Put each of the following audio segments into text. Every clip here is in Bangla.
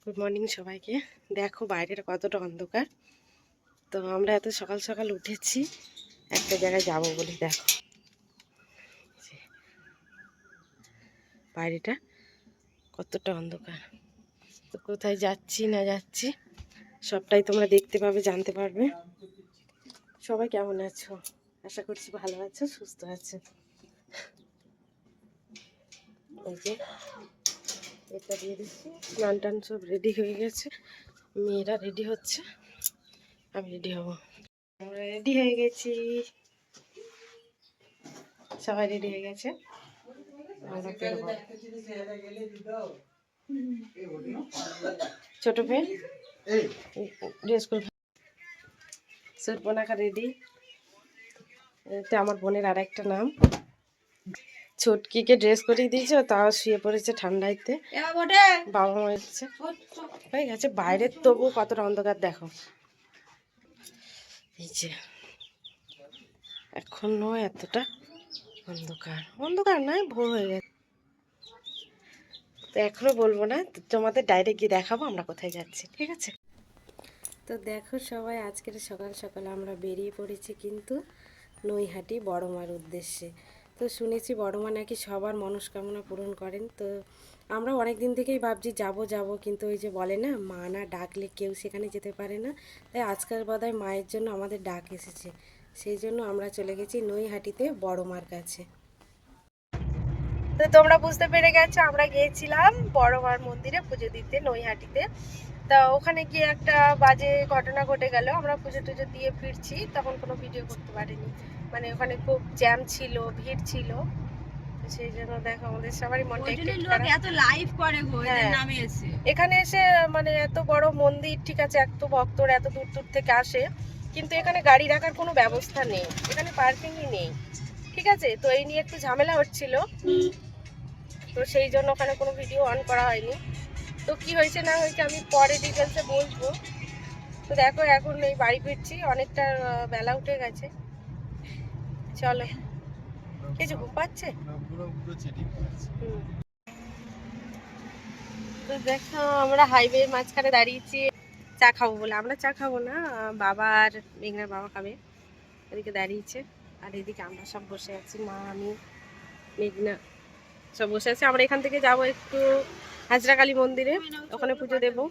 গুড মর্নিং সবাইকে। দেখো বাইরেটা কতটা অন্ধকার। তো আমরা এত সকাল সকাল উঠেছি একটা জায়গায় যাব বলে। দেখো বাইরেটা কতটা অন্ধকার। তো কোথায় যাচ্ছি না যাচ্ছি সবটাই তোমরা দেখতে পাবে, জানতে পারবে। সবাই কেমন আছো? আশা করছি ভালো আছো, সুস্থ আছো। এই যে এটা দিয়ে দিচ্ছি, স্নান টান সব রেডি হয়ে গেছে। মেয়েরা রেডি হচ্ছে, আমি রেডি হব। আমরা রেডি হয়ে গেছি, সবাই রেডি হয়ে গেছে। ছোট মেয়ে ড্রেস করে সুরপনাখা রেডি। এটা আমার বোনের আর একটা নাম। ছোটকিকে ড্রেস করিয়ে দিয়েছে, তাও শুয়ে পড়েছে ঠান্ডাইতে। বাবা মা এসেছে, হয়ে গেছে। বাইরের তবু কতটা অন্ধকার দেখো। এই যে এখনো এতটা অন্ধকার, অন্ধকার নয়, ভোর হয়ে গেছে। তো এখনো বলবো না, তোমাদের ডাইরেক্ট গিয়ে দেখাবো আমরা কোথায় যাচ্ছি, ঠিক আছে? তো দেখো সবাই, আজকের সকাল সকাল আমরা বেরিয়ে পড়েছি কিন্তু নৈহাটি বড় মার উদ্দেশ্যে। তো শুনেছি বড় মা নাকি সবার মনস্কামনা পূরণ করেন। তো আমরা অনেক দিন থেকেই ভাবছি যাব যাব, কিন্তু ওই যে বলে না, মা না ডাকলে কেউ সেখানে যেতে পারে না। তাই আজকের বোধহয় মায়ের জন্য আমাদের ডাক এসেছে, সেই জন্য আমরা চলে গেছি নৈহাটিতে বড় মার কাছে। তো তোমরা বুঝতে পেরে গেছো, আমরা গিয়েছিলাম বড় মার মন্দিরে পুজো দিতে নৈহাটিতে। তা ওখানে গিয়ে একটা বাজে ঘটনা ঘটে গেল। আমরা পুজো টুজো দিয়ে ফিরছি, তখন কোনো ভিডিও করতে পারিনি। মানে ওখানে খুব জ্যাম ছিল, ভিড় ছিল। সেই জন্য দেখো আমাদের সবারই মনটা একটু খারাপ। এত লাইভ করে গো এদের নামে এসে, এখানে এসে মানে এত বড় মন্দির, ঠিক আছে, এত ভক্তরা এত দূর দূর থেকে আসে, কিন্তু এখানে গাড়ি রাখার কোনো ব্যবস্থা নেই, এখানে পার্কিংই নেই, ঠিক আছে। তো এই নিয়ে একটু ঝামেলা হচ্ছিল, তো সেই জন্য ওখানে কোনো ভিডিও অন করা হয়নি। তো কি হয়েছে না হয়েছে আমি পরে ডিটেলসে বলবো। তো দেখো এখন এই বাড়ি ফিরছি, অনেকটা বেলা উঠে গেছে। চলো, কিছু ঘুম পাচ্ছে। তো দেখো আমরা হাইওয়ে মাঝখানে দাঁড়িয়েছি চা খাবো বলে। আমরা চা খাবো না, বাবা আর মেঘনার বাবা খাবে, এদিকে দাঁড়িয়েছে। আর এদিকে আমরা সব বসে আছি, মা, আমি, মেঘনা সব বসে আছি। আমরা এখান থেকে যাবো একটু হাজরাকালী মন্দিরে, ওখানে পুজো দেবো,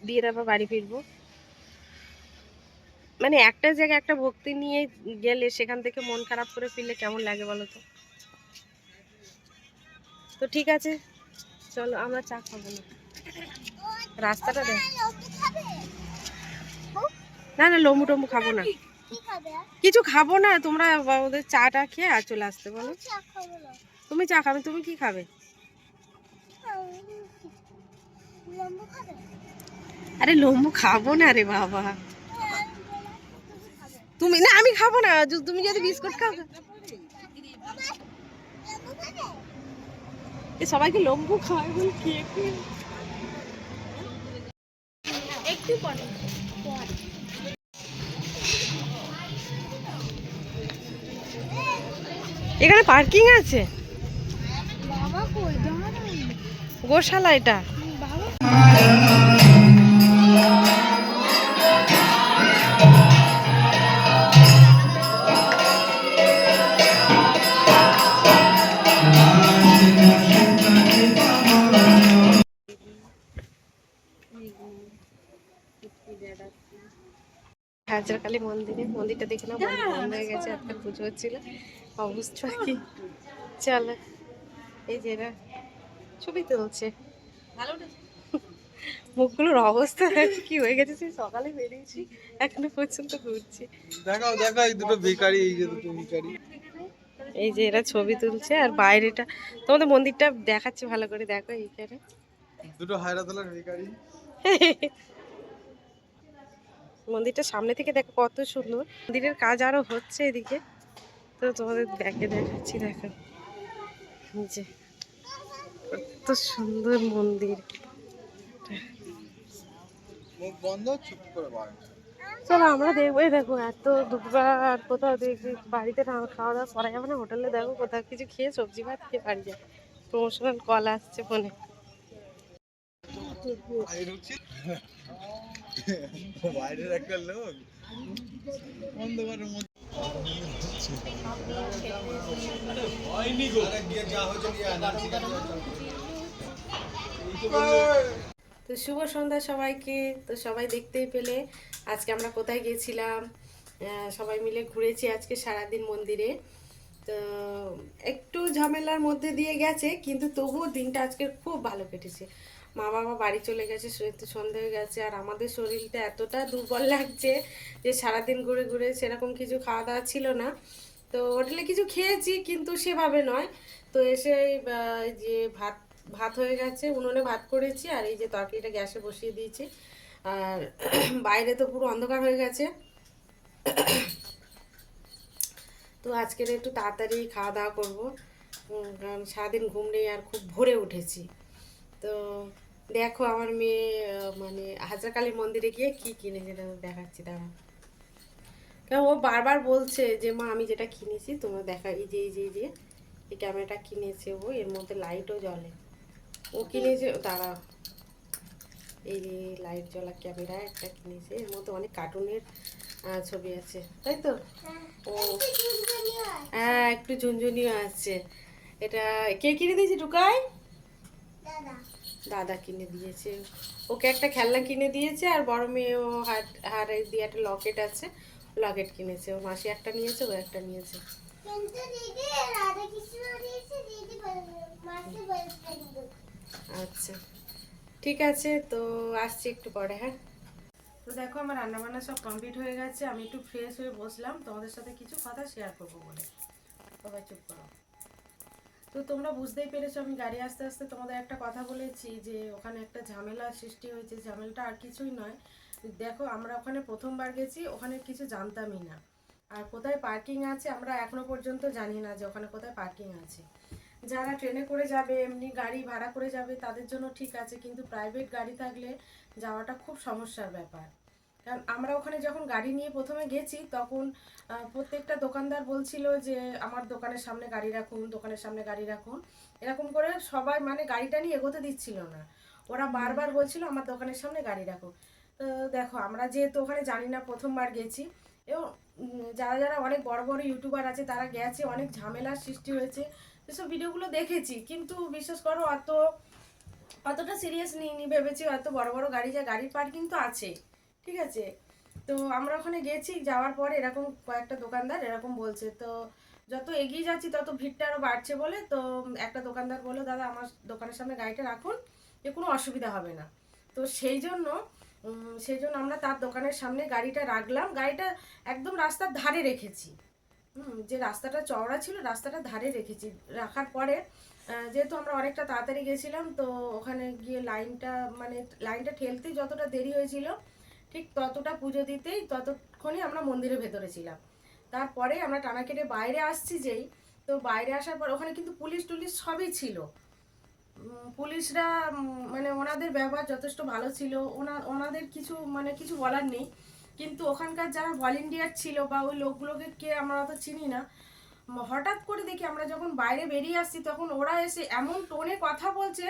দিয়ে তারপর বাড়ি ফিরবো। মানে একটা জায়গায় একটা ভক্তি নিয়ে গেলে সেখান থেকে মন খারাপ করে ফিরলে কেমন লাগে বলো তো? তো ঠিক আছে, চলো আমরা চা খাবো না, রাস্তাটা দেখ। না না, লম্বু টম্বু খাবো না, কিছু খাবো না। তোমরা ওদের চাটা খেয়ে আর চলে আসতে বলো। তুমি চা খাবে, তুমি কি খাবে? আরে লম্বু খাবো না রে বাবা। তুমি না, আমি খাবো না। তুমি যদি বিস্কুট খাও। সবাইকে লম্বু খাওয়াই বল, কে একটু পরে। এখানে পার্কিং আছে, গোশালা এটা। হাজরাকালী মন্দিরে, মন্দিরটা দেখে না মন্দির বন্ধ হয়ে গেছে, আজকাল পুজো হচ্ছিল, অবস্থা কি। চলো, এই যে এরা ছবি তুলছে, মুখগুলোর অবস্থা কি হয়ে গেছে। সেই সকালে বেরিয়েছি, এখনো পর্যন্ত ঘুরছি। দেখাও দেখাও, এই দুটো ভিখারি, এই যে দুটো ভিখারি, এই যে এরা ছবি তুলছে। আর বাইরেটা তোমাদের মন্দিরটা দেখাচ্ছে ভালো করে, দেখো এইখানে দুটো হায়রাতলার ভিখারি। মন্দিরটা সামনে থেকে দেখো কত সুন্দর। মন্দিরের কাজ আরো হচ্ছে এদিকে, তো তোমাদের দেখাচ্ছি। দেখো যে কত সুন্দর মন্দির। মুখ বন্ধ, চুপ করে বল। চলো আমরা দেখবো। এই দেখো এত দুপুরবেলা কোথাও দেখবি বাড়িতে খাওয়া দাওয়া করা যাবে না, হোটেলে দেখো কোথাও কিছু খেয়ে সবজি ভাত খেয়ে বাড়ি যায়। প্রমোশনাল কল আসছে ফোনে। আগে ঢুকছি বাইরের একটা লোক অন্ধকারের মধ্যে তো শুভ সন্ধ্যা সবাইকে। তো সবাই দেখতেই পেলে আজকে আমরা কোথায় গেছিলাম। সবাই মিলে ঘুরেছি আজকে সারাদিন মন্দিরে। তো একটু ঝামেলার মধ্যে দিয়ে গেছে, কিন্তু তবুও দিনটা আজকে খুব ভালো কেটেছে। মা বাবা বাড়ি চলে গেছে, সন্ধে হয়ে গেছে, আর আমাদের শরীরটা এতটা দুর্বল লাগছে যে সারাদিন ঘুরে ঘুরে সেরকম কিছু খাওয়া দাওয়া ছিল না। তো হোটেলে কিছু খেয়েছি, কিন্তু সেভাবে নয়। তো এসে এই যে ভাত ভাত হয়ে গেছে, উনুনে ভাত করেছি, আর এই যে তরকারিটা গ্যাসে বসিয়ে দিয়েছি। আর বাইরে তো পুরো অন্ধকার হয়ে গেছে। তো আজকের একটু তাড়াতাড়ি খাওয়া দাওয়া করবো, কারণ সারাদিন ঘুম নেই আর খুব ভোরে উঠেছি। তো দেখো আমার মেয়ে মানে হাজারকালী মন্দিরে গিয়ে কি কিনেছে দেখাচ্ছি, দাঁড়া। কারণ ও বারবার বলছে যে মা আমি যেটা কিনেছি তোমরা দেখা, এই যে এই ক্যামেরাটা কিনেছে ও, এর মধ্যে লাইটও জ্বলে। ও কিনেছে, দাঁড়া, এই যে লাইট জ্বলা ক্যামেরা একটা কিনেছে, এর মধ্যে অনেক কার্টুনের ছবি আছে, তাই তো? ও হ্যাঁ, একটু ঝুনঝুনিও আছে। এটা কে কিনে দিয়েছে টুকাই? দাদা কিনে দিয়েছে। ওকে একটা খেলনা কিনে দিয়েছে, আর বড় মেয়েও হার দিয়ে একটা লকেট আছে, লকেট কিনেছে। ও মাসি একটা নিয়েছে, ও একটা নিয়েছে। আচ্ছা ঠিক আছে, তো আসছি একটু পরে, হ্যাঁ। তো দেখো আমার রান্নাবান্না সব কমপ্লিট হয়ে গেছে, আমি একটু ফ্রেশ হয়ে বসলাম তোমাদের সাথে কিছু কথা শেয়ার করবো বলে। সবাই চুপ করো। তো তোমরা বুঝতেই পেরেছো আমি গাড়ি আস্তে আস্তে তোমাদের একটা কথা বলেছি যে ওখানে একটা ঝামেলা সৃষ্টি হয়েছে। ঝামেলাটা আর কিছুই নয়, দেখো আমরা ওখানে প্রথমবার গেছি, ওখানে কিছু জানতামই না। আর কোথায় পার্কিং আছে আমরা এখনো পর্যন্ত জানি না যে ওখানে কোথায় পার্কিং আছে। যারা ট্রেনে করে যাবে, এমনি গাড়ি ভাড়া করে যাবে তাদের জন্য ঠিক আছে, কিন্তু প্রাইভেট গাড়ি থাকলে যাওয়াটা খুব সমস্যার ব্যাপার। কারণ আমরা ওখানে যখন গাড়ি নিয়ে প্রথমে গেছি তখন প্রত্যেকটা দোকানদার বলছিল যে আমার দোকানের সামনে গাড়ি রাখুন, দোকানের সামনে গাড়ি রাখুন, এরকম করে সবাই মানে গাড়িটা নিয়ে এগোতে দিচ্ছিল না। ওরা বারবার বলছিল আমার দোকানের সামনে গাড়ি রাখুন। তো দেখো আমরা যেহেতু ওখানে জানি না, প্রথমবার গেছি, এবং যারা যারা অনেক বড় বড় ইউটিউবার আছে তারা গেছে, অনেক ঝামেলার সৃষ্টি হয়েছে, সেসব ভিডিওগুলো দেখেছি। কিন্তু বিশ্বাস করো অতটা সিরিয়াস নিইনি, ভেবেছি হয়তো বড় বড় গাড়ি যায়, গাড়ির পার্কিং তো আছে, ঠিক আছে। তো আমরা ওখানে গেছি, যাওয়ার পরে এরকম কয়েকটা দোকানদার এরকম বলছে। তো যত এগিয়ে যাচ্ছি তত ভিড়টা আরও বাড়ছে বলে, তো একটা দোকানদার বললো দাদা আমার দোকানের সামনে গাড়িটা রাখুন, যে কোনো অসুবিধা হবে না। তো সেই জন্য আমরা তার দোকানের সামনে গাড়িটা রাখলাম। গাড়িটা একদম রাস্তার ধারে রেখেছি, যে রাস্তাটা চওড়া ছিল রাস্তাটা ধারে রেখেছি। রাখার পরে যেহেতু আমরা অনেকটা তাড়াতাড়ি গেছিলাম, তো ওখানে গিয়ে লাইনটা ঠেলতেই যতটা দেরি হয়েছিল, ঠিক ততটা পুজো দিতেই ততক্ষণই আমরা মন্দিরের ভেতরে ছিলাম। তারপরে আমরা টানা কেটে বাইরে আসছি যেই, তো বাইরে আসার পর ওখানে কিন্তু পুলিশ টুলিশ সবই ছিল। পুলিশরা মানে ওনাদের ব্যবহার যথেষ্ট ভালো ছিল, ওনাদের কিছু বলার নেই। কিন্তু ওখানকার যারা ভলেন্টিয়ার ছিল বা ওই লোকগুলোকে কে আমরা অত চিনি না, হঠাৎ করে দেখি আমরা যখন বাইরে বেরিয়ে আসছি তখন ওরা এসে এমন টোনে কথা বলছে,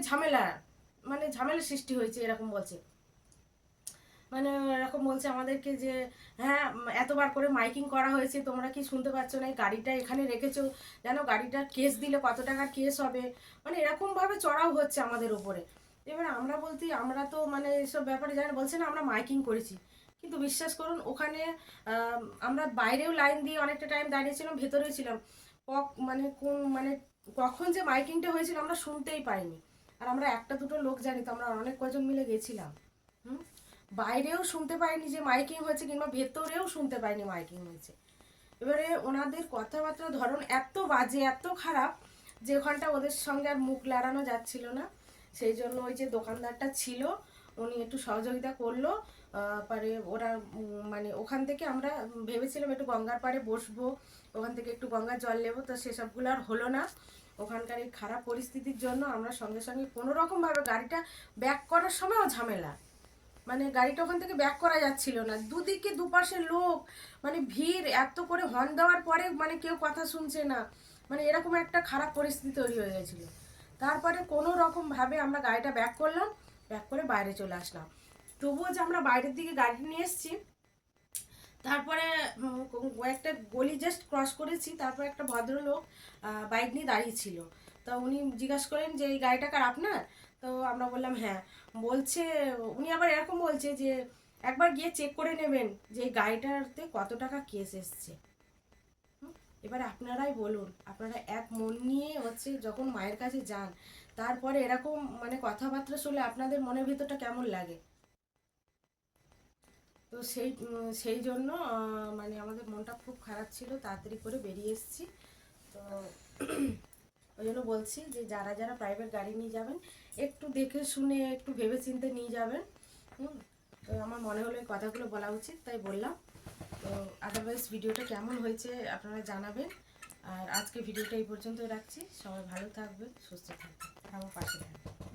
ঝামেলা সৃষ্টি হয়েছে এরকম বলছে। মানে এরকম বলছে আমাদেরকে যে হ্যাঁ এতবার করে মাইকিং করা হয়েছে, তোমরা কি শুনতে পাচ্ছ না, গাড়িটা এখানে রেখেছো, জানো গাড়িটার কেস দিলে কত টাকার কেস হবে, মানে এরকমভাবে চড়াও হচ্ছে আমাদের উপরে। এবার আমরা বলছি আমরা তো মানে এসব ব্যাপারে জানি, বলছে না আমরা মাইকিং করেছি। কিন্তু বিশ্বাস করুন ওখানে আমরা বাইরেও লাইন দিয়ে অনেকটা টাইম দাঁড়িয়েছিলাম, ভেতরেও ছিলাম, কখন যে মাইকিংটা হয়েছিল আমরা শুনতেই পাইনি। আর আমরা একটা দুটো লোক জানি তো, আমরা অনেক কজন মিলে গেছিলাম। বাইরেও শুনতে পাইনি যে মাইকিং হয়েছে, কিংবা ভেতরেও শুনতে পাইনি মাইকিং হয়েছে। এবারে ওনাদের কথাবার্তার ধরন এত বাজে, এত খারাপ, যে ওখানটা ওদের সঙ্গে আর মুখ লড়ানো যাচ্ছিল না। সেই জন্য ওই যে দোকানদারটা ছিল উনি একটু সহযোগিতা করলো। পরে ওরা মানে ওখান থেকে আমরা ভেবেছিলাম একটু গঙ্গার পাড়ে বসবো, ওখান থেকে একটু গঙ্গার জল নেবো, তো সেসবগুলো আর হলো না। ওখানকার এই খারাপ পরিস্থিতির জন্য আমরা সঙ্গে সঙ্গে কোনো রকমভাবে গাড়িটা ব্যাক করার সময়ও ঝামেলা, মানে গাড়িটা ওখান থেকে ব্যাক করা যাচ্ছিল না, দুদিকে দুপাশে লোক, মানে ভিড়, এত করে হর্ন দেওয়ার পরে মানে কেউ কথা শুনছে না, মানে এরকম একটা খারাপ পরিস্থিতি তৈরি হয়ে গেছিলো। তারপরে কোনো রকমভাবে আমরা গাড়িটা ব্যাক করলাম, ব্যাক করে বাইরে চলে আসলাম। তবুও যে আমরা বাইরের দিকে গাড়ি নিয়ে এসেছি, তারপরে একটা গলি জাস্ট ক্রস করেছি, তারপরে একটা ভদ্রলোক বাইক নিয়ে দাঁড়িয়ে ছিল। তো উনি জিজ্ঞাসা করেন যে এই গাড়িটা কার আপনার? তো আমরা বললাম হ্যাঁ। বলছে, উনি আবার এরকম বলছে যে একবার গিয়ে চেক করে নেবেন যে এই গাড়িটাতে কত টাকা কেস এসছে। এবার আপনারাই বলুন, আপনারা এক মন নিয়ে হচ্ছে যখন মায়ের কাছে যান, তারপরে এরকম মানে কথাবার্তা শুনলে আপনাদের মনের ভিতরটা কেমন লাগে? তো সেই জন্য মানে আমাদের মনটা খুব খারাপ ছিল, তাড়াতাড়ি করে বেরিয়ে এসেছি। তো ওই জন্য বলছি যে যারা যারা প্রাইভেট গাড়ি নিয়ে যাবেন, একটু দেখে শুনে একটু ভেবে চিন্তে নিয়ে যাবেন। তো আমার মনে হলো এই কথাগুলো বলা উচিত, তাই বললাম। তো আদারওয়াইজ ভিডিওটা কেমন হয়েছে আপনারা জানাবেন। আর আজকে ভিডিওটা এই পর্যন্তই রাখছি। সবাই ভালো থাকবেন, সুস্থ থাকবেন, আমার পাশে থাকবেন।